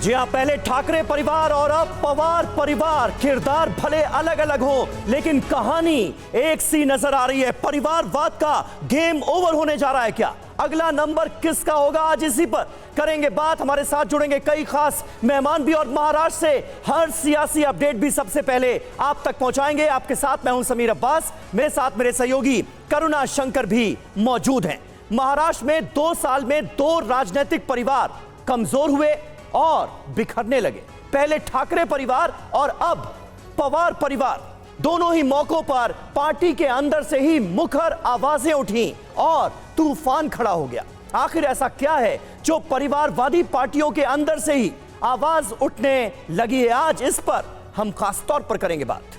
जी हाँ, पहले ठाकरे परिवार और अब पवार परिवार। किरदार भले अलग अलग हो, लेकिन कहानी एक सी नजर आ रही है। परिवारवाद का गेम ओवर होने जा रहा है क्या? अगला नंबर किसका होगा? आज इसी पर करेंगे बात। हमारे साथ जुड़ेंगे कई खास मेहमान भी और महाराष्ट्र से हर सियासी अपडेट भी सबसे पहले आप तक पहुंचाएंगे। आपके साथ मैं हूं समीर अब्बास, मेरे साथ मेरे सहयोगी करुणा शंकर भी मौजूद हैं। महाराष्ट्र में 2 साल में 2 राजनीतिक परिवार कमजोर हुए और बिखरने लगे। पहले ठाकरे परिवार और अब पवार परिवार। दोनों ही मौकों पर पार्टी के अंदर से ही मुखर आवाजें उठी और तूफान खड़ा हो गया। आखिर ऐसा क्या है जो परिवारवादी पार्टियों के अंदर से ही आवाज उठने लगी है? आज इस पर हम खास तौर पर करेंगे बात।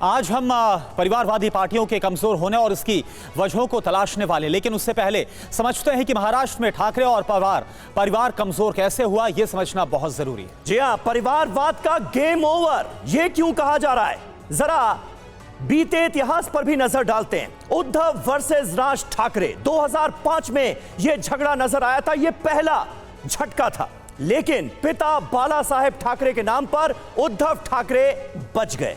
आज हम परिवारवादी पार्टियों के कमजोर होने और इसकी वजहों को तलाशने वाले, लेकिन उससे पहले समझते हैं कि महाराष्ट्र में ठाकरे और परिवार कमजोर कैसे हुआ, यह समझना बहुत जरूरी है। जी हां, परिवारवाद का गेम ओवर यह क्यों कहा जा रहा है? जरा बीते इतिहास पर भी नजर डालते हैं। उद्धव वर्सेस राज ठाकरे 2005 में यह झगड़ा नजर आया था। यह पहला झटका था, लेकिन पिता बाला साहेब ठाकरे के नाम पर उद्धव ठाकरे बच गए।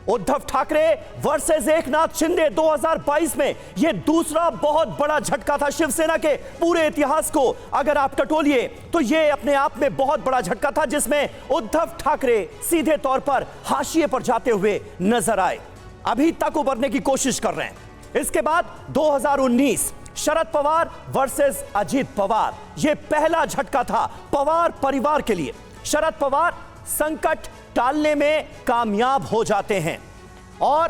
उद्धव ठाकरे वर्सेस एकनाथ शिंदे 2022 में यह दूसरा बहुत बड़ा झटका था। शिवसेना के पूरे इतिहास को अगर आप टटोलिए तो यह अपने आप में बहुत बड़ा झटका था, जिसमें उद्धव ठाकरे सीधे तौर पर हाशिए पर जाते हुए नजर आए। अभी तक उबरने की कोशिश कर रहे हैं। इसके बाद 2019 शरद पवार वर्सेस अजित पवार, यह पहला झटका था पवार परिवार के लिए। शरद पवार संकट टालने में कामयाब हो जाते हैं और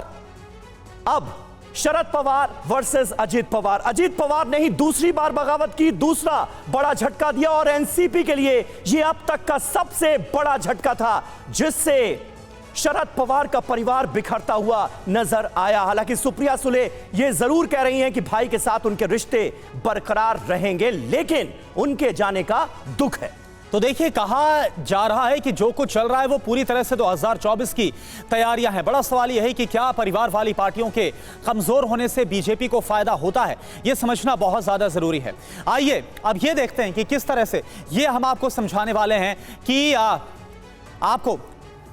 अब शरद पवार वर्सेस अजित पवार। अजित पवार ने ही दूसरी बार बगावत की, दूसरा बड़ा झटका दिया और एनसीपी के लिए यह अब तक का सबसे बड़ा झटका था, जिससे शरद पवार का परिवार बिखरता हुआ नजर आया। हालांकि सुप्रिया सुले यह जरूर कह रही हैं कि भाई के साथ उनके रिश्ते बरकरार रहेंगे, लेकिन उनके जाने का दुख है। तो देखिए, कहा जा रहा है कि जो कुछ चल रहा है वो पूरी तरह से 2024 की तैयारियां हैं। बड़ा सवाल यह है कि क्या परिवार वाली पार्टियों के कमजोर होने से बीजेपी को फायदा होता है, यह समझना बहुत ज्यादा जरूरी है। आइए अब यह देखते हैं कि किस तरह से ये हम आपको समझाने वाले हैं कि आपको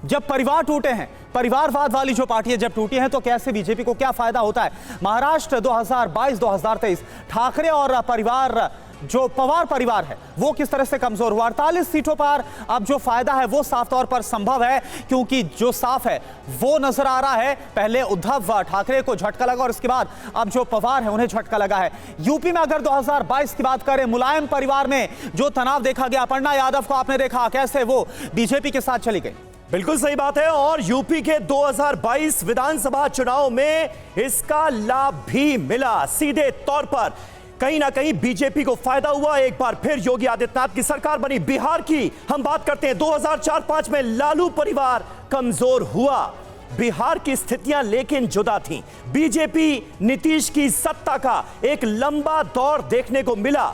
जब परिवार टूटे हैं, परिवारवाद वाली जो पार्टियां जब टूटी हैं, तो कैसे बीजेपी को क्या फायदा होता है। महाराष्ट्र 2022-2023 ठाकरे और जो पवार परिवार है वो किस तरह से कमजोर हुआ। 48 सीटों पर अब जो फायदा है वो साफ तौर पर संभव है, क्योंकि जो साफ है वो नजर आ रहा है। पहले उद्धव ठाकरे को झटका लगा और इसके बाद अब जो पवार है उन्हें झटका लगा है। यूपी में अगर 2022 की बात करें, मुलायम परिवार में जो तनाव देखा गया, अपर्णा यादव को आपने देखा कैसे वो बीजेपी के साथ चली गई। बिल्कुल सही बात है, और यूपी के 2022 विधानसभा चुनाव में इसका लाभ भी मिला। सीधे तौर पर कहीं ना कहीं बीजेपी को फायदा हुआ। एक बार फिर योगी आदित्यनाथ की सरकार बनी। बिहार की हम बात करते हैं, 2004-05 में लालू परिवार कमजोर हुआ। बिहार की स्थितियां लेकिन जुदा थीं। बीजेपी नीतीश की सत्ता का एक लंबा दौर देखने को मिला।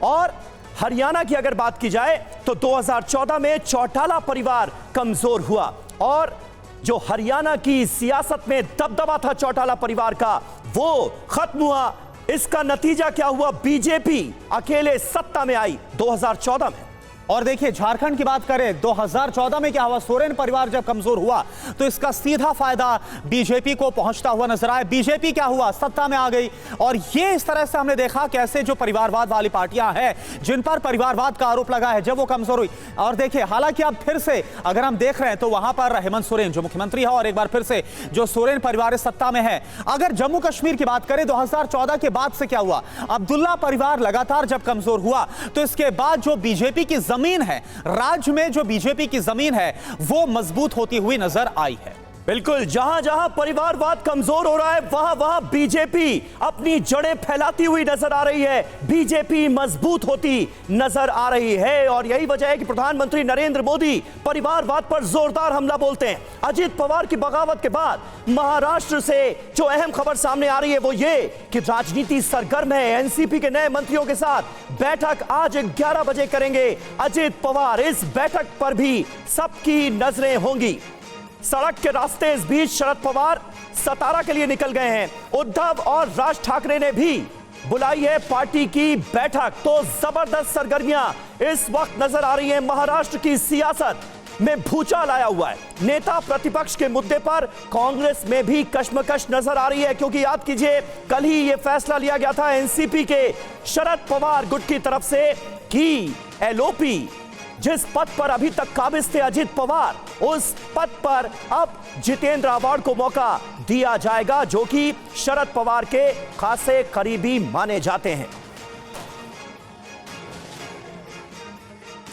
और हरियाणा की अगर बात की जाए तो 2014 में चौटाला परिवार कमजोर हुआ, और जो हरियाणा की सियासत में दबदबा था चौटाला परिवार का, वो खत्म हुआ। इसका नतीजा क्या हुआ? बीजेपी अकेले सत्ता में आई 2014 में। और देखिए, झारखंड की बात करें, 2014 में क्या हुआ? सोरेन परिवार जब कमजोर हुआ तो इसका सीधा फायदा बीजेपी को पहुंचता हुआ नजर आया। बीजेपी क्या हुआ? सत्ता में आ गई। और ये इस तरह से हमने देखा कैसे जो परिवारवाद वाली पार्टियां हैं, जिन पर परिवारवाद का आरोप लगा है, जब वो कमजोर हुई। और देखिए, हालांकि अब फिर से अगर हम देख रहे हैं तो वहां पर हेमंत सोरेन जो मुख्यमंत्री है, और एक बार फिर से जो सोरेन परिवार सत्ता में है। अगर जम्मू कश्मीर की बात करें, 2014 के बाद से क्या हुआ? अब्दुल्ला परिवार लगातार जब कमजोर हुआ तो इसके बाद जो बीजेपी की जमीन है, राज्य में जो बीजेपी की जमीन है, वो मजबूत होती हुई नजर आई है। बिल्कुल, जहां जहां परिवारवाद कमजोर हो रहा है, वहां वहां बीजेपी अपनी जड़ें फैलाती हुई नजर आ रही है। बीजेपी मजबूत होती नजर आ रही है, और यही वजह है कि प्रधानमंत्री नरेंद्र मोदी परिवारवाद पर जोरदार हमला बोलते हैं। अजित पवार की बगावत के बाद महाराष्ट्र से जो अहम खबर सामने आ रही है वो ये कि राजनीति सरगर्म है। एनसीपी के नए मंत्रियों के साथ बैठक आज 11 बजे करेंगे अजित पवार। इस बैठक पर भी सबकी नजरें होंगी। सड़क के रास्ते इस बीच शरद पवार सतारा के लिए निकल गए हैं। उद्धव और राज ठाकरे ने भी बुलाई है पार्टी की बैठक। तो जबरदस्त सरगर्मियां इस वक्त नजर आ रही हैं। महाराष्ट्र की सियासत में भूचाल आया हुआ है। नेता प्रतिपक्ष के मुद्दे पर कांग्रेस में भी कश्मकश नजर आ रही है, क्योंकि याद कीजिए कल ही यह फैसला लिया गया था एनसीपी के शरद पवार गुट की तरफ से कि एलओपी जिस पद पर अभी तक काबिज थे अजित पवार, उस पद पर अब जितेंद्र आव्हाड को मौका दिया जाएगा, जो कि शरद पवार के खासे करीबी माने जाते हैं।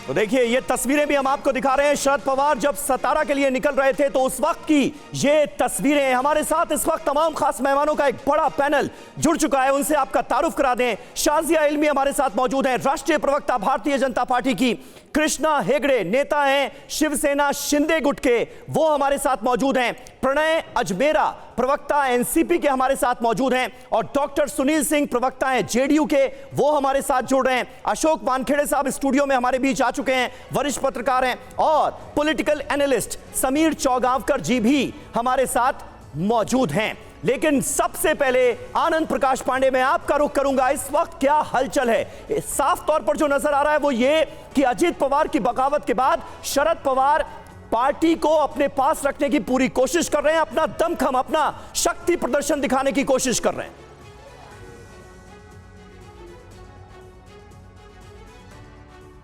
तो देखिए ये तस्वीरें भी हम आपको दिखा रहे हैं। शरद पवार जब सतारा के लिए निकल रहे थे तो उस वक्त की ये तस्वीरें। हमारे साथ इस वक्त तमाम खास मेहमानों का एक बड़ा पैनल जुड़ चुका है, उनसे आपका तारुफ करा दें। शाजिया इल्मी हमारे साथ मौजूद हैं, राष्ट्रीय प्रवक्ता भारतीय जनता पार्टी की। कृष्णा हेगड़े नेता हैं शिवसेना शिंदे गुट के, वो हमारे साथ मौजूद हैं। प्रणय अजमेरा प्रवक्ता एनसीपी के हमारे साथ मौजूद हैं, और डॉक्टर सुनील सिंह प्रवक्ता हैं जेडीयू के, वो हमारे साथ जुड़ रहे हैं। अशोक वानखेड़े साहब स्टूडियो में हमारे बीच आ चुके हैं, वरिष्ठ पत्रकार हैं, और पॉलिटिकल एनालिस्ट समीर चौगावकर जी भी हमारे साथ मौजूद हैं। लेकिन सबसे पहले आनंद प्रकाश पांडे, मैं आपका रुख करूंगा। इस वक्त क्या हलचल है? साफ तौर पर जो नजर आ रहा है वो ये कि अजित पवार की बगावत के बाद शरद पवार पार्टी को अपने पास रखने की पूरी कोशिश कर रहे हैं, अपना दमखम, अपना शक्ति प्रदर्शन दिखाने की कोशिश कर रहे हैं।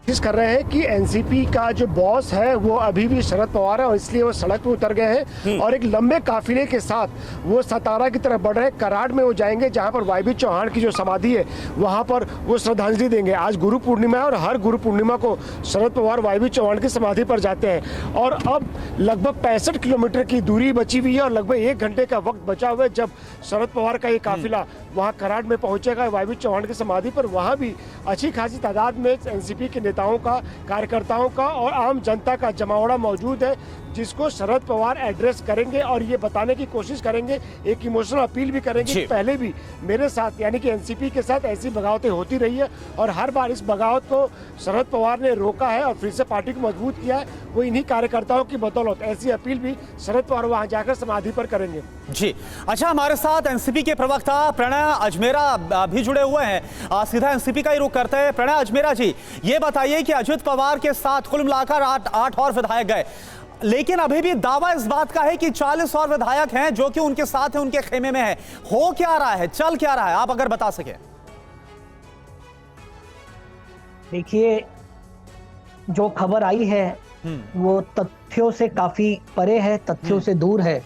कोशिश कर रहे हैं कि एनसीपी का जो बॉस है वो अभी भी शरद पवार है, और इसलिए वो सड़क पर उतर गए हैं और एक लंबे काफिले के साथ वो सतारा की तरफ बढ़ रहे हैं। कराड़ में वो जाएंगे जहां पर वाई बी चौहान की जो समाधि है वहां पर वो श्रद्धांजलि देंगे। आज गुरु पूर्णिमा है और हर गुरु पूर्णिमा को शरद पवार वाई बी चौहान की समाधि पर जाते हैं। और अब लगभग 65 किलोमीटर की दूरी बची हुई है और लगभग 1 घंटे का वक्त बचा हुआ है जब शरद पवार का ये काफिला वहाँ कराड़ में पहुंचेगा वाई बी चौहान की समाधि पर। वहाँ भी अच्छी खासी तादाद में एनसीपी के नेताओं का, कार्यकर्ताओं का और आम जनता का जमावड़ा मौजूद है, जिसको शरद पवार एड्रेस करेंगे और ये बताने की कोशिश करेंगे, एक इमोशनल अपील भी करेंगे कि पहले भी मेरे साथ यानी कि एनसीपी के साथ ऐसी बगावतें होती रही है और हर बार इस बगावत को शरद पवार ने रोका है और फिर से पार्टी को मजबूत किया है। वो इन्हीं कार्यकर्ताओं की बदौलत ऐसी अपील भी शरद पवार वहां जाकर समाधि पर करेंगे। जी अच्छा, हमारे साथ एनसीपी के प्रवक्ता प्रणय अजमेरा भी जुड़े हुए हैं। सीधा एनसीपी का ही रुख करते हैं। प्रणय अजमेरा जी, ये बताइए कि अजित पवार के साथ कुल मिलाकर 8 और विधायक गए, लेकिन अभी भी दावा इस बात का है कि 40 और विधायक हैं जो कि उनके साथ हैं, उनके खेमे में हैं। हो क्या रहा है, चल क्या रहा है, आप अगर बता सके। देखिए, जो खबर आई है वो तथ्यों से काफी परे है, तथ्यों से दूर है।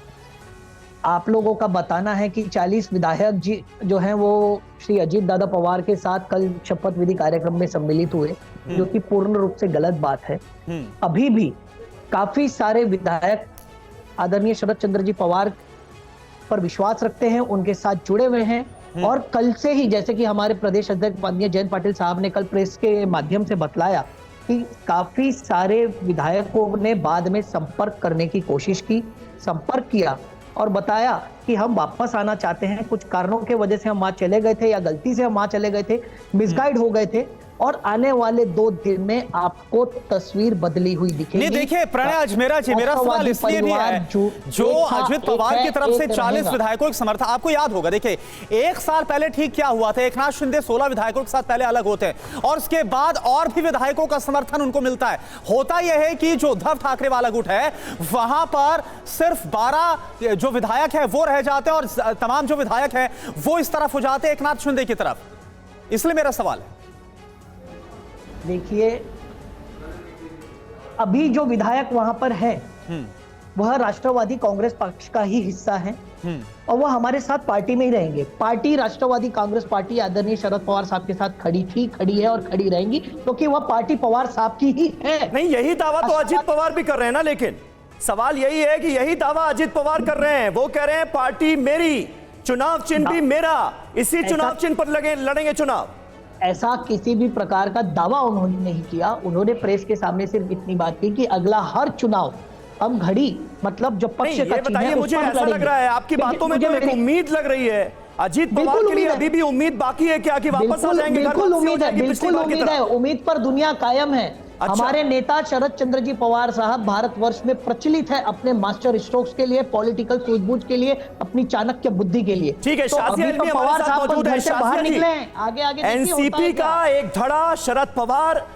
आप लोगों का बताना है कि 40 विधायक जी जो हैं वो श्री अजीत दादा पवार के साथ कल शपथ विधि कार्यक्रम में सम्मिलित हुए, जो कि पूर्ण रूप से गलत बात है। अभी भी काफी सारे विधायक आदरणीय शरद चंद्र जी पवार पर विश्वास रखते हैं, उनके साथ जुड़े हुए हैं। और कल से ही, जैसे कि हमारे प्रदेश अध्यक्ष माननीय जयंत पाटिल साहब ने कल प्रेस के माध्यम से बतलाया कि काफी सारे विधायकों ने बाद में संपर्क करने की कोशिश की, संपर्क किया और बताया कि हम वापस आना चाहते हैं, कुछ कारणों के वजह से हम वहां चले गए थे या गलती से हम वहां चले गए थे, मिसगाइड हो गए थे, और आने वाले 2 दिन में आपको तस्वीर बदली हुई दिखेगी। नहीं देखिए प्रणय अजमेरा जी, मेरा सवाल इसलिए भी है, जो अजित पवार की तरफ से 40 विधायकों के समर्थन, आपको याद होगा, देखिए 1 साल पहले ठीक क्या हुआ था, एकनाथ शिंदे 16 विधायकों के साथ पहले अलग होते हैं और उसके बाद और भी विधायकों का समर्थन उनको मिलता है। होता यह है कि जो उद्धव ठाकरे वाला गुट है वहां पर सिर्फ 12 जो विधायक है वो रह जाते हैं और तमाम जो विधायक है वो इस तरफ हो जाते हैं एकनाथ शिंदे की तरफ। इसलिए मेरा सवाल है। देखिए, अभी जो विधायक वहां पर है वह राष्ट्रवादी कांग्रेस पक्ष का ही हिस्सा है और वह हमारे साथ पार्टी में ही रहेंगे। पार्टी राष्ट्रवादी कांग्रेस पार्टी आदरणीय शरद पवार साहब के साथ खड़ी थी, खड़ी है और खड़ी रहेंगी, क्योंकि वह पार्टी पवार साहब की ही है। नहीं, यही दावा तो अजित पवार भी कर रहे हैं ना, लेकिन सवाल यही है कि यही दावा अजित पवार कर रहे हैं। वो कह रहे हैं पार्टी मेरी, चुनाव चिन्ह भी मेरा, इसी चुनाव चिन्ह पर लड़ेंगे चुनाव। ऐसा किसी भी प्रकार का दावा उन्होंने नहीं किया। उन्होंने प्रेस के सामने सिर्फ इतनी बात की कि अगला हर चुनाव हम घड़ी, मतलब जो पक्ष का चिन्ह है, मुझे ऐसा लग रहा है आपकी बातों में तो एक उम्मीद लग रही है अजीत पवार के लिए अभी भी उम्मीद बाकी है क्या कि वापस आ जाएंगे? बिल्कुल उम्मीद है, बिल्कुल उम्मीद है। उम्मीद पर दुनिया कायम है। अच्छा। हमारे नेता शरद चंद्र जी पवार साहब भारतवर्ष में प्रचलित है अपने मास्टर स्ट्रोक्स के लिए, पॉलिटिकल सूझबूझ के लिए, अपनी चाणक्य बुद्धि के लिए। ठीक है, तो शाजिया अभी तो इल्मी हमारे पवार साथ साहब मौजूद घर है। से बाहर शाजिया जी, निकले हैं, आगे आगे देखिए होता है एनसीपी क्या। का एक धड़ा शरद पवार,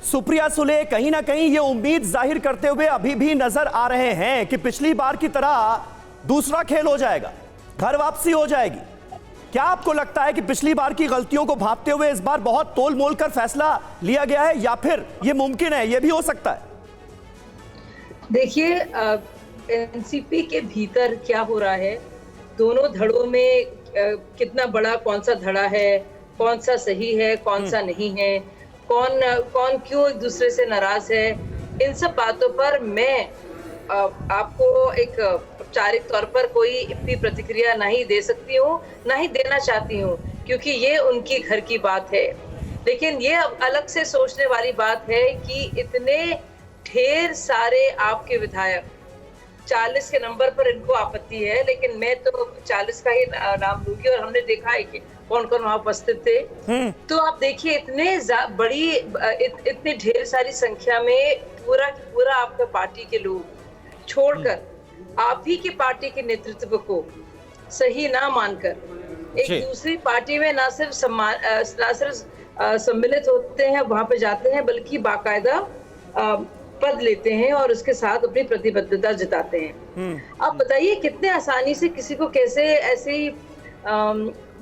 सुप्रिया सुले कहीं ना कहीं ये उम्मीद जाहिर करते हुए अभी भी नजर आ रहे हैं कि पिछली बार की तरह दूसरा खेल हो जाएगा, घर वापसी हो जाएगी। क्या आपको लगता है कि पिछली बार की गलतियों को भांपते हुए इस बार बहुत तोल मोल कर फैसला लिया गया है, या फिर ये मुमकिन है, ये भी हो सकता है? देखिए, एनसीपी के भीतर क्या हो रहा है, दोनों धड़ों में कितना बड़ा कौन सा धड़ा है, कौन सा सही है, कौन सा नहीं है, कौन क्यों एक दूसरे से नाराज है, इन सब बातों पर मैं आपको एक औपचारिक तौर पर कोई अपनी प्रतिक्रिया नहीं दे सकती हूँ, ना ही देना चाहती हूँ, क्योंकि ये उनकी घर की बात है। लेकिन ये अलग से सोचने वाली बात है कि इतने ढेर सारे आपके विधायक, 40 के नंबर पर इनको आपत्ति है, लेकिन मैं तो 40 का ही नाम लूंगी, और हमने देखा है कि कौन कौन वहां उपस्थित थे। तो आप देखिए, इतनी ढेर सारी संख्या में पूरा आपका पार्टी के लोग छोड़कर आप ही की पार्टी के नेतृत्व को सही ना मानकर एक दूसरी पार्टी में ना सिर्फ सम्मिलित होते हैं, वहां पे जाते हैं, बल्कि बाकायदा पद लेते हैं और उसके साथ अपनी प्रतिबद्धता जताते हैं। आप बताइए, कितने आसानी से किसी को कैसे ऐसे ही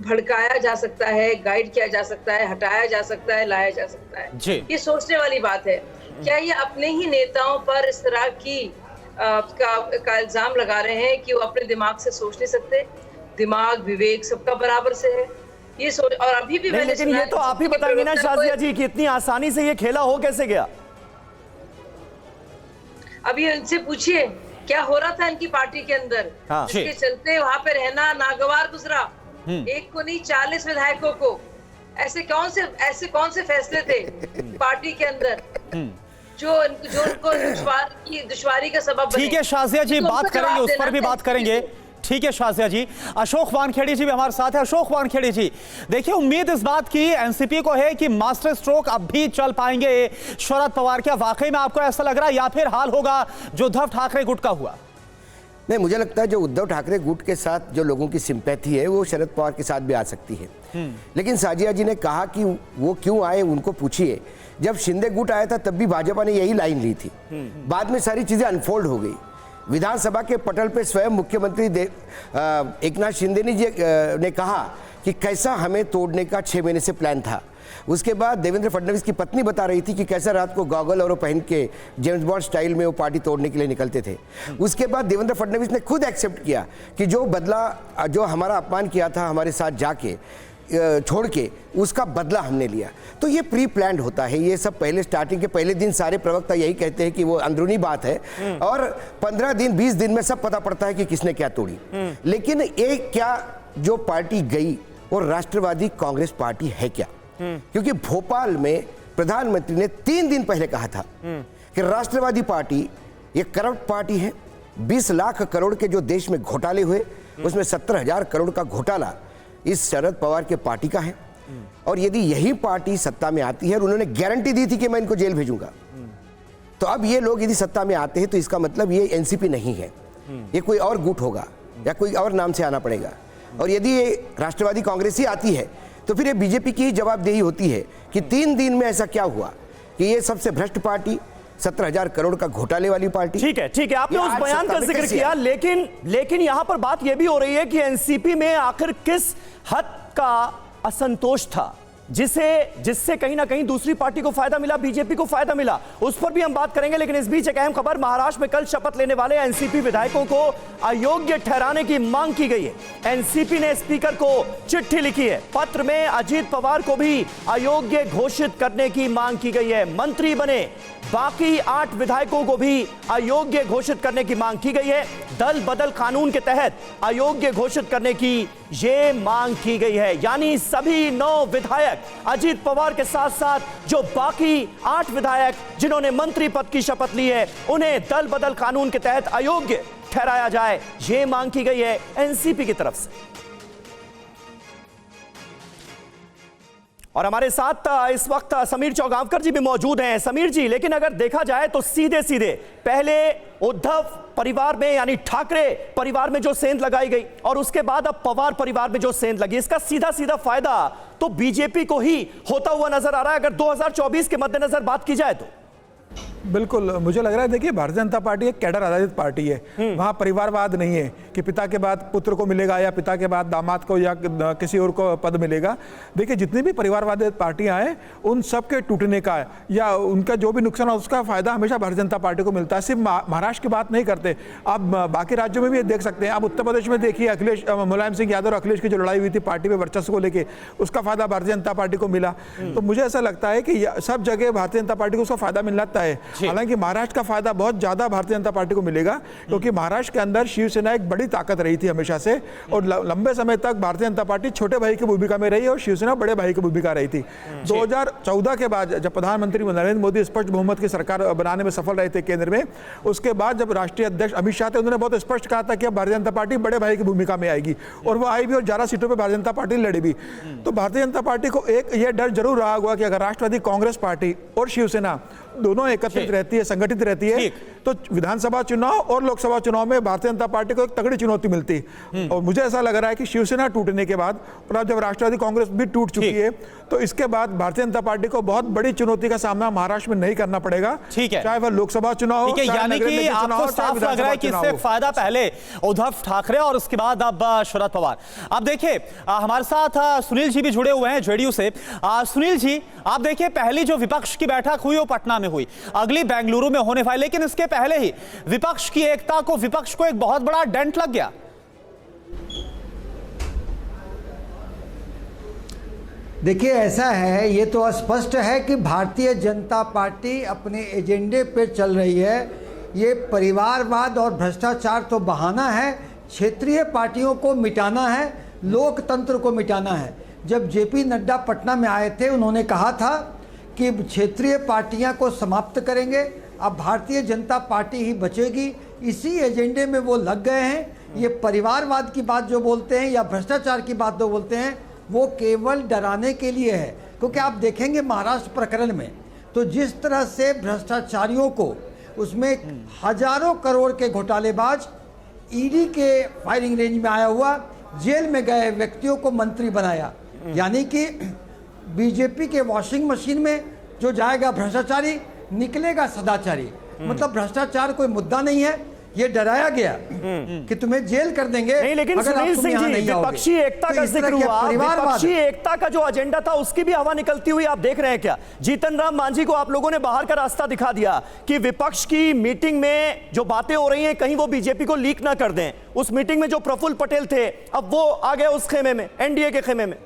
भड़काया जा सकता है, गाइड किया जा सकता है, हटाया जा सकता है, लाया जा सकता है। ये सोचने वाली बात है। क्या ये अपने ही नेताओं पर इस तरह की का इल्जाम लगा रहे हैं कि वो अपने दिमाग से सोच नहीं सकते? दिमाग, विवेक सबका बराबर से है, ये सोच। और अभी भी मैंने, लेकिन ये तो आप ही बताएंगे ना शाजिया जी कि इतनी आसानी से ये खेला हो कैसे गया? अभी इनसे पूछिए क्या हो रहा था इनकी पार्टी के अंदर, जिसके चलते वहां पे रहना नागवार गुजरा। एक को नहीं, 40 विधायकों को। ऐसे कौन से फैसले थे पार्टी के अंदर जो उनको दुश्वारी का सबब बने? ठीक है शाजिया जी, बात करेंगे, उस पर भी बात करेंगे। ठीक है शाजिया जी। अशोक वानखेड़े जी भी हमारे साथ है। अशोक वानखेड़े जी, देखिए, उम्मीद इस बात की एनसीपी को है कि मास्टर स्ट्रोक अब भी चल पाएंगे शरद पवार। क्या वाकई में आपको ऐसा लग रहा है, या फिर हाल होगा जो उद्धव ठाकरे गुट का हुआ? नहीं, मुझे लगता है जो उद्धव ठाकरे गुट के साथ जो लोगों की सिंपैथी है वो शरद पवार के साथ भी आ सकती है। लेकिन साजिया जी ने कहा कि वो क्यों आए, उनको पूछिए। जब शिंदे गुट आया था तब भी भाजपा ने यही लाइन ली थी। बाद में सारी चीजें अनफोल्ड हो गई। विधानसभा के पटल पे स्वयं मुख्यमंत्री एकनाथ शिंदे ने कहा कि कैसा हमें तोड़ने का 6 महीने से प्लान था। उसके बाद देवेंद्र फडणवीस की पत्नी बता रही थी कि कैसा रात को गॉगल और वो पहन के जेम्स बॉन्ड स्टाइल में वो पार्टी तोड़ने के लिए निकलते थे। उसके बाद देवेंद्र फडणवीस ने खुद एक्सेप्ट किया कि जो हमारा अपमान किया था हमारे साथ जाके छोड़ के, उसका बदला हमने लिया। तो ये प्री प्लान्ड होता है। ये सब पहले स्टार्टिंग के पहले दिन सारे प्रवक्ता यही कहते हैं कि वो अंदरूनी बात है, और 15 दिन 20 दिन में सब पता पड़ता है कि किसने क्या तोड़ी। लेकिन एक क्या जो पार्टी गई वो राष्ट्रवादी कांग्रेस पार्टी है क्या? क्योंकि भोपाल में प्रधानमंत्री ने 3 दिन पहले कहा था कि राष्ट्रवादी पार्टी ये करप्ट पार्टी है। 20 लाख करोड़ के जो देश में घोटाले हुए, उसमें 70,000 करोड़ का घोटाला इस शरद पवार के पार्टी का है। और यदि यही पार्टी सत्ता में आती है, और उन्होंने गारंटी दी थी कि मैं इनको जेल भेजूंगा, तो अब ये लोग यदि सत्ता में आते हैं तो इसका मतलब ये एनसीपी नहीं है, ये कोई और गुट होगा या कोई और नाम से आना पड़ेगा। और यदि ये राष्ट्रवादी कांग्रेस ही आती है तो फिर ये बीजेपी की जवाबदेही होती है कि 3 दिन में ऐसा क्या हुआ कि ये सबसे भ्रष्ट पार्टी, 17,000 करोड़ का घोटाले वाली पार्टी। ठीक है, आपने उस बयान का जिक्र किया, लेकिन यहां पर बात यह भी हो रही है कि एनसीपी में आखिर किस हद का असंतोष था जिससे कहीं ना कहीं दूसरी पार्टी को फायदा मिला, बीजेपी को फायदा मिला। उस पर भी हम बात करेंगे, लेकिन इस बीच एक अहम खबर, महाराष्ट्र में कल शपथ लेने वाले एनसीपी विधायकों को अयोग्य ठहराने की मांग की गई है। एनसीपी ने स्पीकर को चिट्ठी लिखी है। पत्र में अजीत पवार को भी अयोग्य घोषित करने की मांग की गई है। मंत्री बने बाकी 8 विधायकों को भी अयोग्य घोषित करने की मांग की गई है। दल बदल कानून के तहत अयोग्य घोषित करने की ये मांग की गई है। यानी सभी 9 विधायक अजीत पवार के साथ साथ जो बाकी 8 विधायक जिन्होंने मंत्री पद की शपथ ली है, उन्हें दल बदल कानून के तहत अयोग्य ठहराया जाए, ये मांग की गई है एनसीपी की तरफ से। और हमारे साथ इस वक्त समीर चौगांवकर जी भी मौजूद हैं। समीर जी, लेकिन अगर देखा जाए तो सीधे सीधे पहले उद्धव परिवार में यानी ठाकरे परिवार में जो सेंध लगाई गई और उसके बाद अब पवार परिवार में जो सेंध लगी, इसका सीधा सीधा फायदा तो बीजेपी को ही होता हुआ नजर आ रहा है अगर 2024 के मद्देनजर बात की जाए तो। बिल्कुल, मुझे लग रहा है, देखिए भारतीय जनता पार्टी एक कैडर आधारित पार्टी है। वहाँ परिवारवाद नहीं है कि पिता के बाद पुत्र को मिलेगा या पिता के बाद दामाद को या किसी और को पद मिलेगा। देखिए जितनी भी परिवारवादी पार्टियां हैं उन सब के टूटने का या उनका जो भी नुकसान है उसका फायदा हमेशा भारतीय जनता पार्टी को मिलता है। सिर्फ महाराष्ट्र की बात नहीं करते, आप बाकी राज्यों में भी देख सकते हैं। आप उत्तर प्रदेश में देखिए, अखिलेश मुलायम सिंह यादव और अखिलेश की जो लड़ाई हुई थी पार्टी में वर्चस्व को लेकर, उसका फायदा भारतीय जनता पार्टी को मिला। तो मुझे ऐसा लगता है कि सब जगह भारतीय जनता पार्टी को उसका फायदा मिलना तय है। हालांकि महाराष्ट्र का फायदा बहुत ज्यादा भारतीय जनता पार्टी को मिलेगा क्योंकि महाराष्ट्र के अंदर शिवसेना एक बड़ी ताकत रही थी हमेशा से और लंबे समय तक भारतीय जनता पार्टी छोटे भाई की भूमिका में रही और शिवसेना बड़े भाई की भूमिका रही थी। 2014 के बाद जब प्रधानमंत्री नरेंद्र मोदी स्पष्ट बहुमत की सरकार बनाने में सफल रहे थे केंद्र में, उसके बाद जब राष्ट्रीय अध्यक्ष अमित शाह थे, उन्होंने बहुत स्पष्ट कहा था कि अब भारतीय जनता पार्टी बड़े भाई की भूमिका में आएगी और वो आई भी और 11 सीटों पर भारतीय जनता पार्टी लड़ी भी। तो भारतीय जनता पार्टी को एक ये डर जरूर रहा होगा कि अगर राष्ट्रवादी कांग्रेस पार्टी और शिवसेना दोनों एकत्रित रहती है, संगठित रहती है, तो विधानसभा चुनाव और लोकसभा चुनाव में भारतीय जनता पार्टी को एक तगड़ी चुनौती मिलती है। और मुझे ऐसा लग रहा है कि शिवसेना टूटने के बाद और अब जब राष्ट्रवादी कांग्रेस भी टूट चुकी है तो इसके बाद भारतीय जनता पार्टी को बहुत बड़ी चुनौती का सामना महाराष्ट्र में नहीं करना पड़ेगा, चाहे वह लोकसभा चुनाव हो, यानी कि आपको साफ लग रहा है कि इससे फायदा पहले उद्धव ठाकरे और उसके बाद अब शरद पवार। अब देखिए हमारे साथ सुनील जी भी जुड़े हुए हैं जेडीयू से। सुनील जी, आप देखिए पहली जो विपक्ष की बैठक हुई वो पटना में हुई, अगली बेंगलुरु में होने वाली, लेकिन इसके पहले ही विपक्ष की एकता को, विपक्ष को एक बहुत बड़ा डेंट लग गया। देखिए ऐसा है, ये तो स्पष्ट है कि भारतीय जनता पार्टी अपने एजेंडे पे चल रही है। ये परिवारवाद और भ्रष्टाचार तो बहाना है, क्षेत्रीय पार्टियों को मिटाना है, लोकतंत्र को मिटाना है। जब जेपी नड्डा पटना में आए थे, उन्होंने कहा था कि क्षेत्रीय पार्टियां को समाप्त करेंगे, अब भारतीय जनता पार्टी ही बचेगी। इसी एजेंडे में वो लग गए हैं। ये परिवारवाद की बात जो बोलते हैं या भ्रष्टाचार की बात जो बोलते हैं वो केवल डराने के लिए है। क्योंकि आप देखेंगे महाराष्ट्र प्रकरण में तो जिस तरह से भ्रष्टाचारियों को, उसमें हजारों करोड़ के घोटालेबाज ईडी के फायरिंग रेंज में आया हुआ, जेल में गए व्यक्तियों को मंत्री बनाया। यानी कि बीजेपी के वॉशिंग मशीन में जो जाएगा भ्रष्टाचारी, निकलेगा सदाचारी। मतलब भ्रष्टाचार कोई मुद्दा नहीं है, ये डराया गया कि तुम्हें जेल कर देंगे। नहीं, लेकिन सुनील सिंह जी, विपक्षी एकता का जिक्र हुआ, विपक्षी एकता का जो एजेंडा था उसकी भी हवा निकलती हुई आप देख रहे हैं क्या? जीतन राम मांझी को आप लोगों ने बाहर का रास्ता दिखा दिया कि विपक्ष की मीटिंग में जो बातें हो रही हैं कहीं वो बीजेपी को लीक ना कर दें। उस मीटिंग में जो प्रफुल्ल पटेल थे अब वो आ गए उस खेमे में, एनडीए के खेमे में।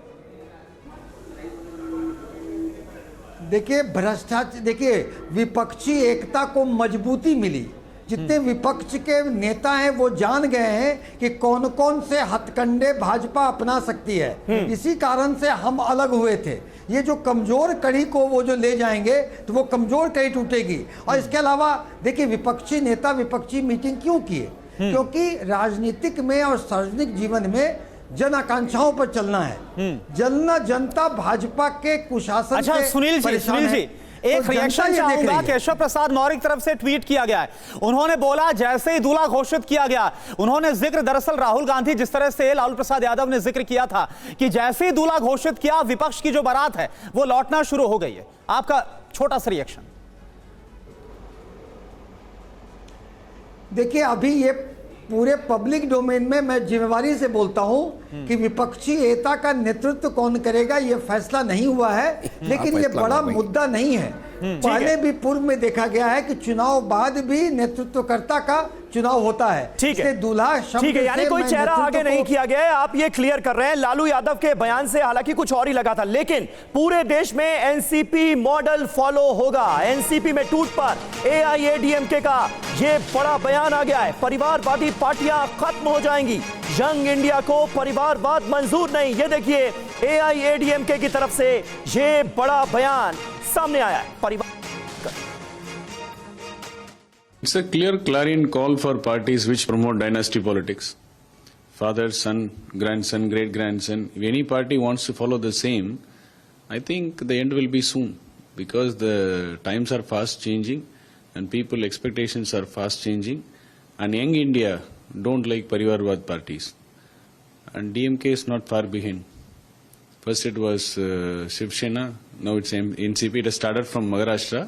देखिए भ्रष्टाचार, देखिए विपक्षी एकता को मजबूती मिली। जितने विपक्ष के नेता हैं वो जान गए हैं कि कौन कौन से हथकंडे भाजपा अपना सकती है। इसी कारण से हम अलग हुए थे। ये जो कमजोर कड़ी को वो जो ले जाएंगे तो वो कमजोर कड़ी टूटेगी। और इसके अलावा देखिए विपक्षी नेता विपक्षी मीटिंग क्यों किए? क्योंकि राजनीतिक में और सार्वजनिक जीवन में जन आकांक्षाओं पर चलना है। जनता भाजपा के कुशासन। अच्छा सुनील जी, एक रिएक्शन चाहूंगा। केशव प्रसाद मौर्य की तरफ से ट्वीट किया गया है, उन्होंने बोला जैसे ही दूल्हा घोषित किया गया, उन्होंने जिक्र दरअसल राहुल गांधी, जिस तरह से लालू प्रसाद यादव ने जिक्र किया था कि जैसे ही दूल्हा घोषित किया विपक्ष की जो बारात है वो लौटना शुरू हो गई है। आपका छोटा सा रिएक्शन। देखिए अभी ये पूरे पब्लिक डोमेन में मैं जिम्मेवारी से बोलता हूं कि विपक्षी एकता का नेतृत्व कौन करेगा ये फैसला नहीं हुआ है, लेकिन ये बड़ा मुद्दा नहीं है। पहले भी पूर्व में देखा गया है कि चुनाव बाद भी नेतृत्वकर्ता का चुनाव होता है। ठीक है, दूल्हा ठीक है, यानी कोई चेहरा आगे नहीं किया गया है, आप ये क्लियर कर रहे हैं। लालू यादव के बयान से हालांकि कुछ और ही लगा था, लेकिन पूरे देश में एनसीपी मॉडल फॉलो होगा। एनसीपी में टूट पर एआईएडीएमके का ये बड़ा बयान आ गया है, परिवारवादी पार्टियां खत्म हो जाएंगी, यंग इंडिया को परिवारवाद मंजूर नहीं। ये देखिए एआईएडीएमके की तरफ से ये बड़ा बयान सामने आया है। परिवार It's a clear clarion call for parties which promote dynasty politics. Father, son, grandson, great-grandson. If any party wants to follow the same, I think the end will be soon because the times are fast changing and people expectations are fast changing and young India don't like Parivarvad parties and DMK is not far behind. First it was Shiv Sena, now it's NCP. It has started from Maharashtra,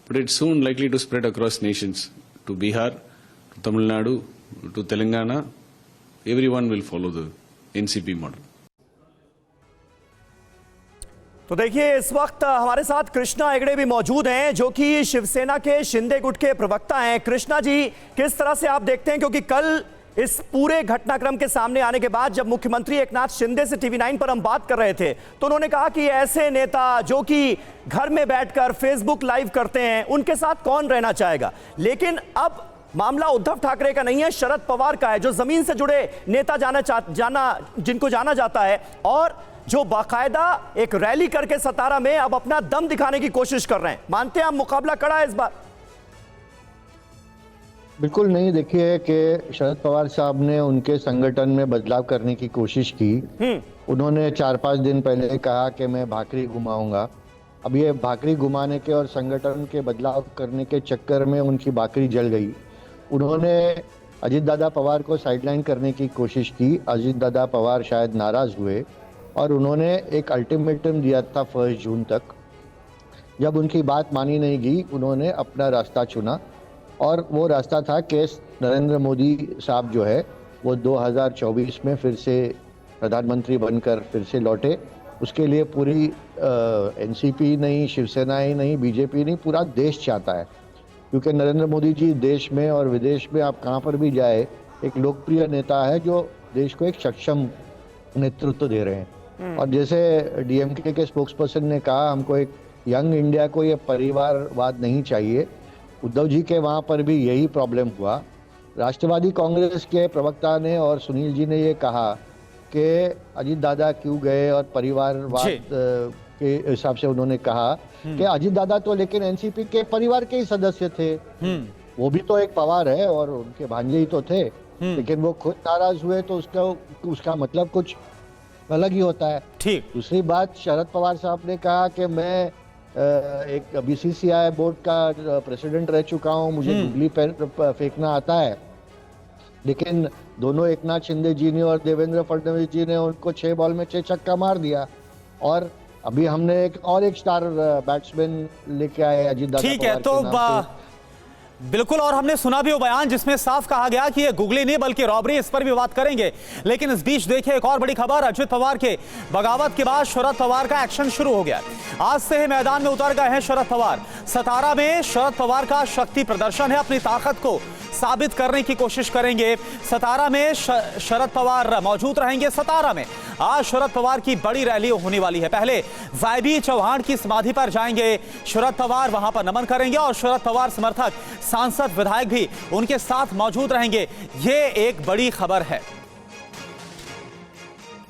but it's soon likely to spread across nations to Bihar, to Tamil Nadu, to Telangana. Everyone will follow the NCP model. तो देखिए इस वक्त हमारे साथ कृष्णा हेगड़े भी मौजूद हैं जो कि शिवसेना के शिंदे गुट के प्रवक्ता हैं। कृष्णा जी, किस तरह से आप देखते हैं, क्योंकि कल इस पूरे घटनाक्रम के सामने आने के बाद जब मुख्यमंत्री एकनाथ शिंदे से TV9 पर हम बात कर रहे थे तो उन्होंने कहा कि ऐसे नेता जो कि घर में बैठकर फेसबुक लाइव करते हैं उनके साथ कौन रहना चाहेगा। लेकिन अब मामला उद्धव ठाकरे का नहीं है, शरद पवार का है, जो जमीन से जुड़े नेता जिनको जाना जाता है और जो बाकायदा एक रैली करके सतारा में अब अपना दम दिखाने की कोशिश कर रहे हैं। मानते हैं हम मुकाबला कड़ा है इस बार? बिल्कुल नहीं। देखिए कि शरद पवार साहब ने उनके संगठन में बदलाव करने की कोशिश की। उन्होंने 4-5 दिन पहले कहा कि मैं भाकरी घुमाऊंगा। अब ये भाकरी घुमाने के और संगठन के बदलाव करने के चक्कर में उनकी भाकरी जल गई। उन्होंने अजीत दादा पवार को साइडलाइन करने की कोशिश की। अजीत दादा पवार शायद नाराज हुए और उन्होंने एक अल्टीमेटम दिया था 1 जून तक। जब उनकी बात मानी नहीं गई उन्होंने अपना रास्ता चुना और वो रास्ता था कि नरेंद्र मोदी साहब जो है वो 2024 में फिर से प्रधानमंत्री बनकर फिर से लौटे। उसके लिए पूरी एनसीपी नहीं, शिवसेना ही नहीं, बीजेपी नहीं, पूरा देश चाहता है, क्योंकि नरेंद्र मोदी जी देश में और विदेश में आप कहाँ पर भी जाए एक लोकप्रिय नेता है जो देश को एक सक्षम नेतृत्व दे रहे हैं। और जैसे डीएमके के स्पोक्सपर्सन ने कहा, हमको एक यंग इंडिया को ये परिवारवाद नहीं चाहिए। उद्धव जी के वहाँ पर भी यही प्रॉब्लम हुआ। राष्ट्रवादी कांग्रेस के प्रवक्ता ने और सुनील जी ने ये कहा कि अजीत दादा क्यों गए और परिवारवाद के हिसाब से उन्होंने कहा कि अजीत दादा तो लेकिन एनसीपी के परिवार के ही सदस्य थे, वो भी तो एक पवार है और उनके भांजे ही तो थे, लेकिन वो खुद नाराज हुए तो उसका मतलब कुछ अलग ही होता है। ठीक। दूसरी बात, शरद पवार साहब ने कहा कि मैं एक बीसीसीआई बोर्ड का प्रेसिडेंट रह चुका हूं, मुझे गुगली फेंकना आता है, लेकिन दोनों एकनाथ शिंदे जी ने और देवेंद्र फडणवीस जी ने उनको 6 बॉल में 6 छक्का मार दिया। और अभी हमने एक स्टार बैट्समैन लेके आए अजीत दादा। ठीक है, तो बिल्कुल, और हमने सुना भी वो बयान जिसमें साफ कहा गया कि ये गुगली नहीं बल्कि रॉबरी, इस पर भी बात करेंगे। लेकिन इस बीच देखिए एक और बड़ी खबर, अजित पवार के बगावत के बाद शरद पवार का एक्शन शुरू हो गया। आज से ही मैदान में उतर गए हैं शरद पवार। सतारा में शरद पवार का शक्ति प्रदर्शन है, अपनी ताकत को साबित करने की कोशिश करेंगे। सतारा में शरद पवार मौजूद रहेंगे। सतारा में आज शरद पवार की बड़ी रैली होने वाली है। पहले जायबी चौहान की समाधि पर जाएंगे शरद पवार, वहां पर नमन करेंगे और शरद पवार समर्थक, सांसद, विधायक भी उनके साथ मौजूद रहेंगे। ये एक बड़ी खबर है।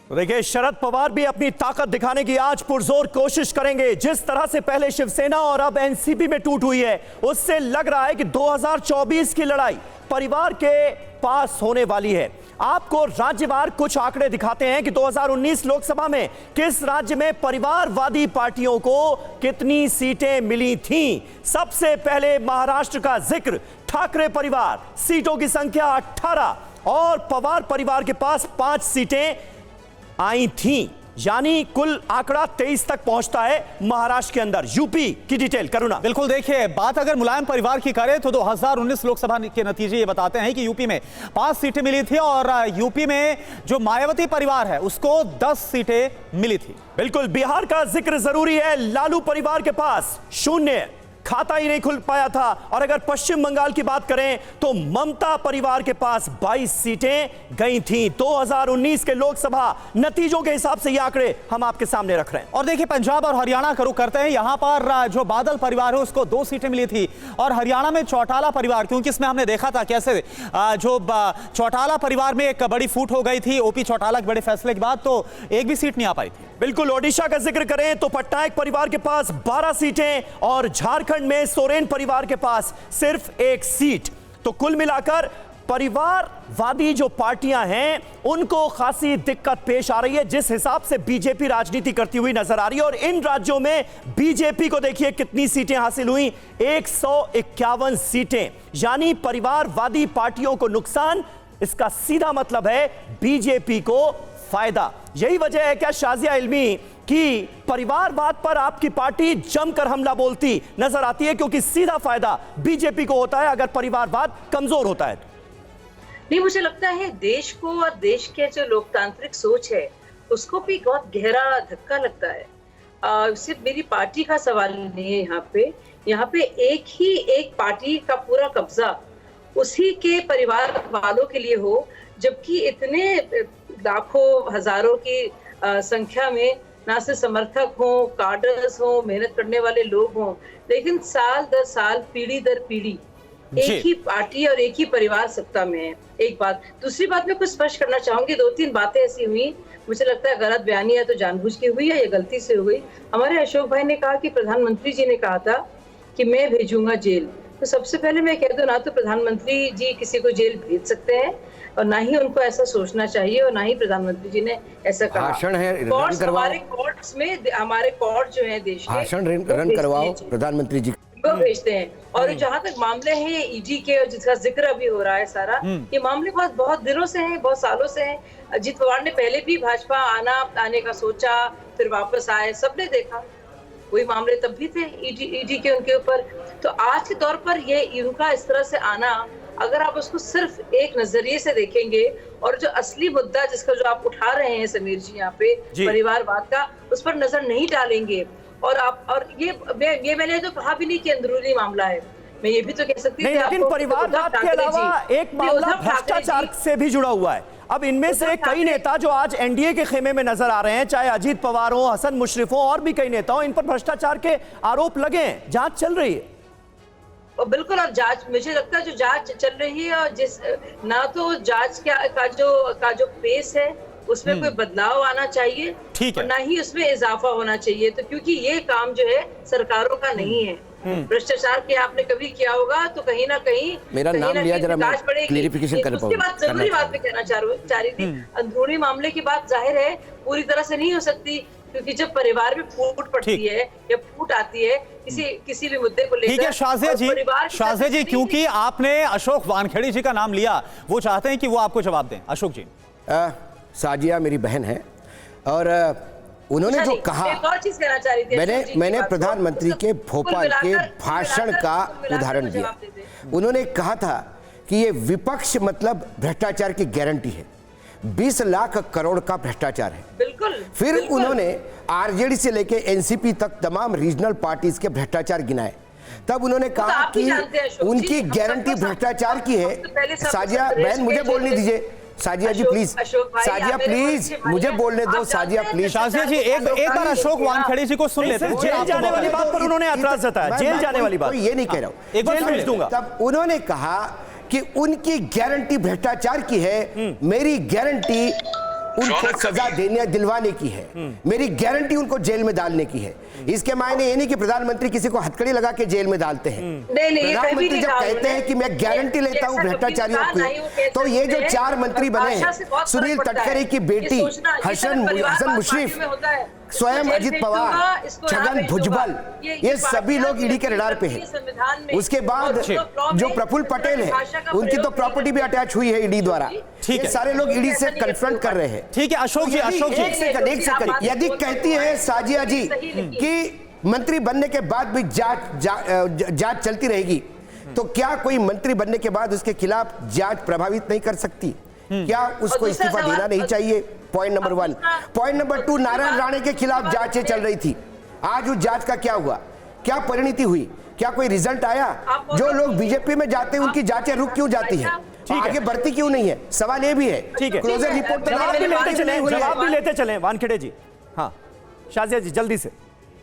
देखिए, शरद पवार भी अपनी ताकत दिखाने की आज पुरजोर कोशिश करेंगे। जिस तरह से पहले शिवसेना और अब एनसीपी में टूट हुई है, उससे लग रहा है कि 2024 की लड़ाई परिवार के पास होने वाली है। आपको राज्यवार कुछ आंकड़े दिखाते हैं कि 2019 लोकसभा में किस राज्य में परिवारवादी पार्टियों को कितनी सीटें मिली थीं। सबसे पहले महाराष्ट्र का जिक्र, ठाकरे परिवार, सीटों की संख्या 18 और पवार परिवार के पास 5 सीटें आई थीं, यानी कुल आंकड़ा 23 तक पहुंचता है महाराष्ट्र के अंदर। यूपी की डिटेल करुणा। बिल्कुल, देखिए बात अगर मुलायम परिवार की करें तो 2019 लोकसभा के नतीजे ये बताते हैं कि यूपी में 5 सीटें मिली थी और यूपी में जो मायावती परिवार है उसको 10 सीटें मिली थी। बिल्कुल, बिहार का जिक्र जरूरी है। लालू परिवार के पास 0, खाता ही नहीं खुल पाया था। और अगर पश्चिम बंगाल की बात करें तो ममता परिवार के पास 22 सीटें गई थीं। 2019 के लोकसभा नतीजों के हिसाब से ये आंकड़े हम आपके सामने रख रहे हैं। और देखिए पंजाब और हरियाणा का रुख करते हैं। यहां पर जो बादल परिवार है उसको 2 सीटें मिली थी और हरियाणा में चौटाला परिवार, क्योंकि इसमें हमने देखा था कैसे जो चौटाला परिवार में एक बड़ी फूट हो गई थी ओपी चौटाला के बड़े फैसले के बाद, तो एक भी सीट नहीं आ पाई थी। बिल्कुल, ओडिशा का जिक्र करें तो पटनायक परिवार के पास 12 सीटें और झारखंड में सोरेन परिवार के पास सिर्फ 1 सीट। तो कुल मिलाकर परिवारवादी जो पार्टियां हैं उनको खासी दिक्कत पेश आ रही है, जिस हिसाब से बीजेपी राजनीति करती हुई नजर आ रही है। और इन राज्यों में बीजेपी को देखिए कितनी सीटें हासिल हुई, 151 सीटें, यानी परिवारवादी पार्टियों को नुकसान, इसका सीधा मतलब है बीजेपी को फायदा। यही वजह है क्या शाजिया इल्मी कि परिवारवाद पर आपकी पार्टी जमकर हमला बोलती नजर आती है, क्योंकि सीधा फायदा बीजेपी को होता है अगर परिवारवाद कमजोर होता है? नहीं, मुझे लगता है देश को और देश के जो लोकतांत्रिक सोच है उसको भी बहुत गहरा धक्का लगता है। सिर्फ मेरी पार्टी का सवाल नहीं है, यहाँ पे एक पार्टी का पूरा कब्जा उसी के परिवार वालों के लिए हो, जबकि इतने लाखों हजारों की संख्या में ना सिर्फ समर्थक हो, कार्डर्स हो, मेहनत करने वाले लोग हों, लेकिन साल दर साल, पीढ़ी दर पीढ़ी एक ही पार्टी और एक ही परिवार सत्ता में है। एक बात। दूसरी बात मैं कुछ स्पष्ट करना चाहूंगी, 2-3 बातें ऐसी हुई, मुझे लगता है गलत बयानी है तो जानबूझ के हुई है या गलती से हुई। हमारे अशोक भाई ने कहा कि प्रधानमंत्री जी ने कहा था कि मैं भेजूंगा जेल। तो सबसे पहले मैं कह दूं, ना तो प्रधानमंत्री जी किसी को जेल भेज सकते हैं और ना ही उनको ऐसा सोचना चाहिए और ना ही प्रधानमंत्री जी ने ऐसा कहा। भाषण है, हमारे कोर्ट्स में, हमारे कोर्ट जो है देश के, भाषण रन करवाओ प्रधानमंत्री जी वो भेजते हैं। और जहां तक मामले हैं ईडी के और जिसका जिक्र अभी हो रहा है सारा, ये मामले बहुत दिनों से हैं, बहुत सालों से हैं। अजीत पवार ने पहले भी भाजपा आने का सोचा, फिर वापस आए, सबने देखा, वही मामले तब भी थे ईडी के उनके ऊपर। तो आज के तौर पर ये इनका इस तरह से आना, अगर आप उसको सिर्फ एक नजरिए से देखेंगे और जो असली मुद्दा जिसका जो आप उठा रहे हैं समीर जी यहाँ पे परिवारवाद का, उस पर नजर नहीं डालेंगे और ये मैंने तो कहा भी नहीं कि अंदरूनी मामला है, मैं ये भी तो कह सकती थी। लेकिन परिवारवाद के अलावा एक मामला भ्रष्टाचार से भी जुड़ा हुआ है। अब इनमें से कई नेता जो आज एनडीए के खेमे में नजर आ रहे हैं, चाहे अजीत पवार हो, हसन मुशर्रफ हो और भी कई नेता हो, इन पर भ्रष्टाचार के आरोप लगे हैं, जांच चल रही है। और बिल्कुल, अब जांच, मुझे लगता है जो जांच चल रही है और जिस ना तो जांच का जो पेस है उसमें कोई बदलाव आना चाहिए और ना ही उसमें इजाफा होना चाहिए। तो क्योंकि ये काम जो है सरकारों का नहीं है, भ्रष्टाचार के आपने कभी किया होगा तो कहीं ना कहीं मेरा नाम लिया, जरा मैं क्लेरिफिकेशन कर पाऊं। जरूरी बात मैं कहना चाह रही थी, अंदरूनी मामले की बात जाहिर है पूरी तरह से नहीं हो सकती, क्योंकि जब परिवार में फूट पड़ती है या फूट आती है किसी भी मुद्दे को लेकर। ठीक है शाजिया जी, क्योंकि आपने अशोक वानखेड़े जी का नाम लिया, वो चाहते हैं कि वो आपको जवाब दें। अशोक जी, साजिया मेरी बहन है और उन्होंने जो कहा, मैंने प्रधानमंत्री के भोपाल के भाषण का उदाहरण दिया। उन्होंने कहा था कि ये विपक्ष मतलब भ्रष्टाचार की गारंटी है, 20 लाख करोड़ का भ्रष्टाचार है। बिल्कुल। फिर उन्होंने आरजेडी से लेके एनसीपी तक तमाम रीजनल पार्टीज के भ्रष्टाचार गिनाए। तब उन्होंने कहा कि उनकी गारंटी भ्रष्टाचार की है। साजिया बहन, मुझे बोलने दीजिए। साजिया जी प्लीज, साजिया प्लीज मुझे बोलने दो। साजिया प्लीज। शाजिया जी एक बार अशोक वानखेड़े जी को सुन लेते हैं। जेल जाने वाली बात पर उन्होंने एतराज जताया, जेल जाने वाली बात ये नहीं कह रहा हूं, एक बार भेज दूंगा। तब उन्होंने कहा कि उनकी गारंटी भ्रष्टाचार की है, मेरी गारंटी उनको सजा दिलवाने की है, मेरी गारंटी उनको जेल में डालने की है। इसके मायने ये नहीं कि प्रधानमंत्री किसी को हथकड़ी लगा के जेल में डालते हैं। प्रधानमंत्री जब कहते हैं कि मैं गारंटी लेता हूं भ्रष्टाचारियों की, तो ये जो 4 मंत्री बने हैं, सुनील तटकरे की बेटी हसन मुशर्रफ, स्वयं अजित पवार, छगन भुजबल, ये सभी लोग ईडी के रडार पे हैं। उसके बाद जो प्रफुल्ल पटेल है, उनकी तो प्रॉपर्टी भी अटैच हुई है ईडी द्वारा। ठीक है, सारे लोग ईडी से कन्फ्रंट कर रहे हैं। ठीक है अशोक जी, एक सेकंड, यदि कहती है साजिया जी कि मंत्री बनने के बाद भी जांच चलती रहेगी, तो क्या कोई मंत्री बनने के बाद उसके खिलाफ जांच प्रभावित नहीं कर सकती? क्या उसको इस्तीफा देना नहीं चाहिए? Point number 1। Point number 2, Narayan Rane के खिलाफ जांचें चल रही थी, आज उस जांच का क्या हुआ? क्या परिणति हुई? क्या कोई रिजल्ट आया? जो लोग बीजेपी में जाते हैं उनकी जांचें रुक क्यों जाती है, आगे बढ़ती क्यों नहीं है? सवाल ये भी है। ठीक है, क्लोजर रिपोर्ट तो जवाब भी लेते चले वानखेड़े जी। हाँ शाजिया जी जल्दी से।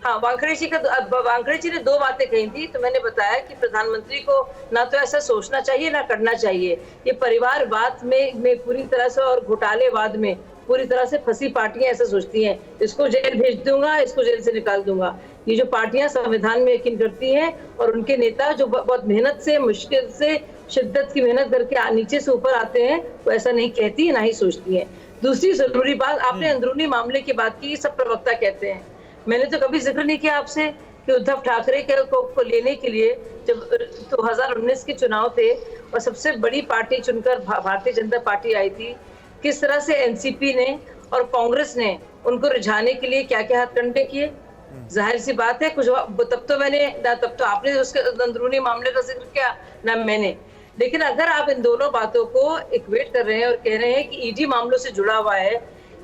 हाँ, वानखेड़े जी ने 2 बातें कही थी, तो मैंने बताया कि प्रधानमंत्री को ना तो ऐसा सोचना चाहिए ना करना चाहिए। ये परिवारवाद में पूरी तरह से और घोटालेवाद में पूरी तरह से फंसी पार्टियां ऐसा सोचती हैं, इसको जेल भेज दूंगा, इसको जेल से निकाल दूंगा। ये जो पार्टियां संविधान में यकीन करती हैं और उनके नेता जो बहुत मेहनत से, मुश्किल से शिद्दत की मेहनत करके नीचे से ऊपर आते हैं, वो ऐसा नहीं कहती है ना ही सोचती है। दूसरी जरूरी बात, आपने अंदरूनी मामले की बात की, सब प्रवक्ता कहते हैं, मैंने तो कभी जिक्र नहीं किया आपसे कि उद्धव ठाकरे को लेने के लिए जब 2019 के चुनाव थे और सबसे बड़ी पार्टी चुनकर भारतीय जनता पार्टी आई थी, किस तरह से एनसीपी ने और कांग्रेस ने उनको रिझाने के लिए क्या क्या हथकंडे किए। जाहिर सी बात है कुछ तब तो आपने उसके अंदरूनी मामले का जिक्र किया ना मैंने, लेकिन अगर आप इन दोनों बातों को इक्वेट कर रहे हैं और कह रहे हैं कि ईडी मामलों से जुड़ा हुआ है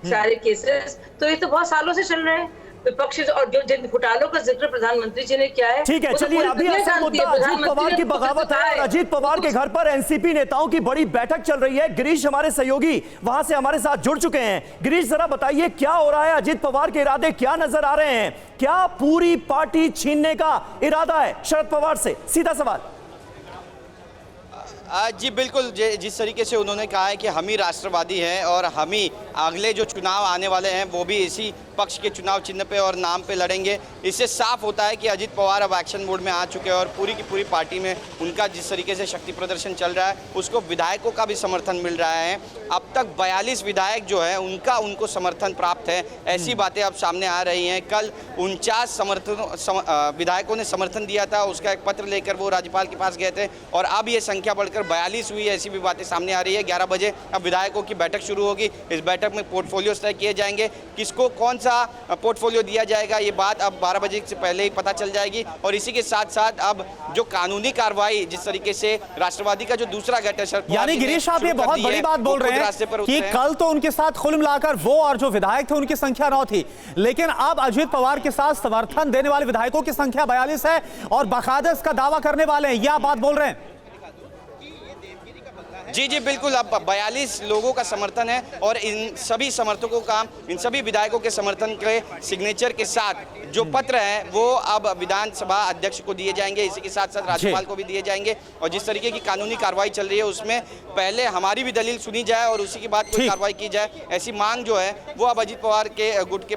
सारे केसेस, तो ये तो बहुत सालों से चल रहे हैं। विपक्ष और जो जिन घोटालों का जिक्र प्रधानमंत्री जी ने किया है, ठीक है, चलिए अभी असल मुद्दा अजीत पवार की बगावत है और अजीत पवार के घर पर एनसीपी नेताओं की बड़ी बैठक चल रही है। गिरीश हमारे सहयोगी वहां से हमारे साथ जुड़ चुके हैं। गिरीश, जरा बताइए क्या हो रहा है, अजीत पवार के इरादे क्या नजर आ रहे हैं? क्या पूरी पार्टी छीनने का इरादा है शरद पवार से? सीधा सवाल। जी बिल्कुल, जिस तरीके से उन्होंने कहा है कि हम ही राष्ट्रवादी हैं और हम ही अगले जो चुनाव आने वाले हैं वो भी इसी पक्ष के चुनाव चिन्ह पे और नाम पे लड़ेंगे, इससे साफ होता है कि अजीत पवार अब एक्शन मोड में आ चुके हैं और पूरी की पूरी पार्टी में उनका जिस तरीके से शक्ति प्रदर्शन चल रहा है उसको विधायकों का भी समर्थन मिल रहा है। अब तक 42 विधायक जो है उनको समर्थन प्राप्त है, ऐसी बातें अब सामने आ रही हैं। कल 49 विधायकों ने समर्थन दिया था, उसका एक पत्र लेकर वो राज्यपाल के पास गए थे और अब ये संख्या बढ़कर 42 हुई है, ऐसी भी बातें सामने आ रही है। 11 बजे अब विधायकों की बैठक शुरू होगी। इस बैठक में पोर्टफोलियो तय किए जाएंगे, किसको कौन सा पोर्टफोलियो दिया जाएगा ये बात अब 12 बजे से पहले ही पता चल जाएगी। और इसी के साथ साथ अब जो कानूनी कार्रवाई जिस तरीके से राष्ट्रवादी का जो दूसरा गठ है, यानी गिरीश आप ये बहुत बड़ी बात बोल रहे हैं कि कल तो उनके साथ कुल मिलाकर वो और जो विधायक थे उनकी संख्या 9 थी, लेकिन अब अजीत पवार के साथ समर्थन देने वाले विधायकों की संख्या 42 है और बाकायदा इसका दावा करने वाले हैं, यह आप बात बोल रहे हैं? जी जी बिल्कुल, अब 42 लोगों का समर्थन है और इन सभी समर्थकों का, इन सभी विधायकों के समर्थन के सिग्नेचर के साथ जो पत्र है वो अब विधानसभा अध्यक्ष को दिए जाएंगे, इसी के साथ साथ राज्यपाल को भी दिए जाएंगे। और जिस तरीके की कानूनी कार्रवाई चल रही है उसमें पहले हमारी भी दलील सुनी जाए और उसी के बाद कोई कार्रवाई की जाए, ऐसी मांग जो है वो अब अजीत पवार के गुट की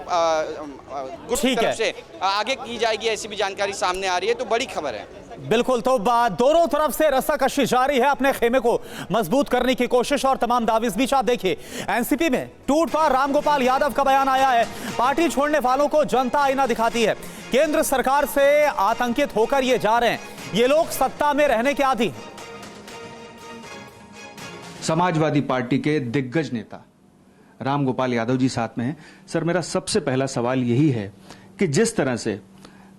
तरफ से आगे की जाएगी, ऐसी भी जानकारी सामने आ रही है। तो बड़ी खबर है। बिल्कुल, तो दोनों तरफ से रस्साकशी जारी है, अपने खेमे को मजबूत करने की कोशिश और तमाम दावे। इस बीच आप देखिए एनसीपी में टूट पर रामगोपाल यादव का बयान आया है, पार्टी छोड़ने वालों को जनता आईना दिखाती है, केंद्र सरकार से आतंकित होकर ये जा रहे हैं, ये लोग सत्ता में रहने के आदी। समाजवादी पार्टी के दिग्गज नेता रामगोपाल यादव जी साथ में हैं। सर, मेरा सबसे पहला सवाल यही है कि जिस तरह से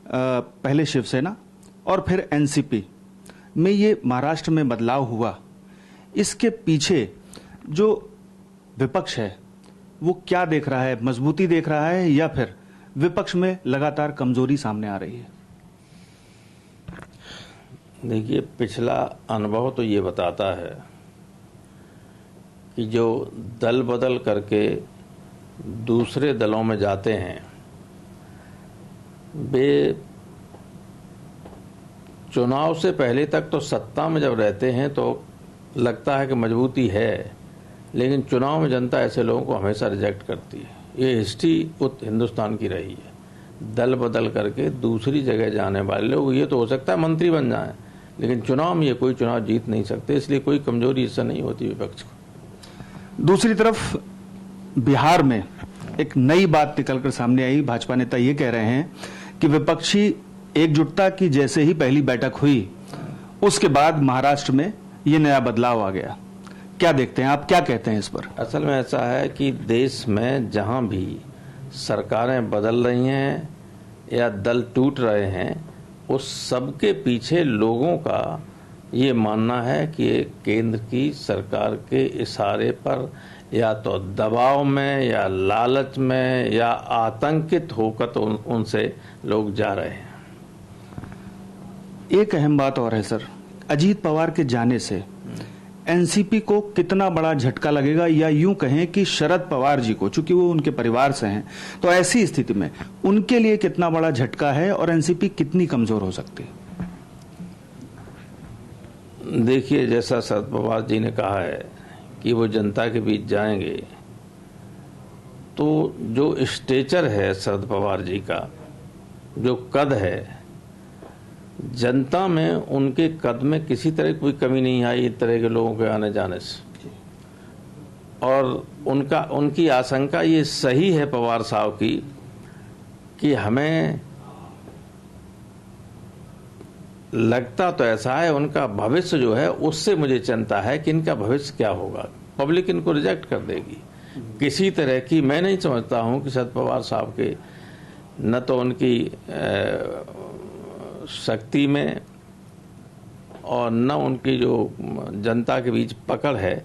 पहले शिवसेना और फिर एनसीपी में ये महाराष्ट्र में बदलाव हुआ, इसके पीछे जो विपक्ष है वो क्या देख रहा है? मजबूती देख रहा है या फिर विपक्ष में लगातार कमजोरी सामने आ रही है? देखिए, पिछला अनुभव तो ये बताता है कि जो दल बदल करके दूसरे दलों में जाते हैं वे चुनाव से पहले तक तो सत्ता में जब रहते हैं तो लगता है कि मजबूती है, लेकिन चुनाव में जनता ऐसे लोगों को हमेशा रिजेक्ट करती है। ये हिस्ट्री हिंदुस्तान की रही है। दल बदल करके दूसरी जगह जाने वाले लोग, ये तो हो सकता है मंत्री बन जाएं, लेकिन चुनाव में ये कोई चुनाव जीत नहीं सकते, इसलिए कोई कमजोरी इससे नहीं होती विपक्ष को। दूसरी तरफ बिहार में एक नई बात निकलकर सामने आई। भाजपा नेता ये कह रहे हैं कि विपक्षी एकजुटता की जैसे ही पहली बैठक हुई उसके बाद महाराष्ट्र में ये नया बदलाव आ गया। क्या देखते हैं आप, क्या कहते हैं इस पर? असल में ऐसा है कि देश में जहां भी सरकारें बदल रही हैं या दल टूट रहे हैं, उस सबके पीछे लोगों का ये मानना है कि केंद्र की सरकार के इशारे पर या तो दबाव में या लालच में या आतंकित होकर तो उनसे लोग जा रहे हैं। एक अहम बात और है सर, अजीत पवार के जाने से एनसीपी को कितना बड़ा झटका लगेगा, या यूं कहें कि शरद पवार जी को, चूंकि वो उनके परिवार से हैं, तो ऐसी स्थिति में उनके लिए कितना बड़ा झटका है और एनसीपी कितनी कमजोर हो सकती है? देखिए, जैसा शरद पवार जी ने कहा है कि वो जनता के बीच जाएंगे, तो जो स्टेचर है शरद पवार जी का, जो कद है, जनता में उनके कद में किसी तरह की कोई कमी नहीं आई इस तरह के लोगों के आने जाने से। और उनकी आशंका ये सही है पवार साहब की कि हमें लगता तो ऐसा है, उनका भविष्य जो है उससे मुझे चिंता है कि इनका भविष्य क्या होगा। पब्लिक इनको रिजेक्ट कर देगी। किसी तरह की मैं नहीं समझता हूं कि शरद पवार साहब के न तो उनकी शक्ति में और न उनकी जो जनता के बीच पकड़ है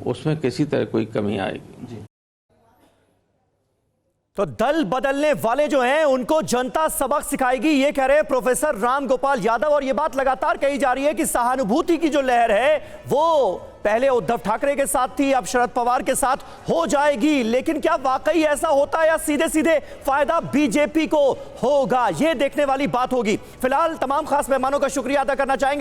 उसमें किसी तरह कोई कमी आएगी। तो दल बदलने वाले जो हैं उनको जनता सबक सिखाएगी, ये कह रहे हैं प्रोफेसर राम गोपाल यादव। और ये बात लगातार कही जा रही है कि सहानुभूति की जो लहर है वो पहले उद्धव ठाकरे के साथ थी, अब शरद पवार के साथ हो जाएगी। लेकिन क्या वाकई ऐसा होता है या सीधे सीधे फायदा बीजेपी को होगा, ये देखने वाली बात होगी। फिलहाल तमाम खास मेहमानों का शुक्रिया अदा करना चाहेंगे।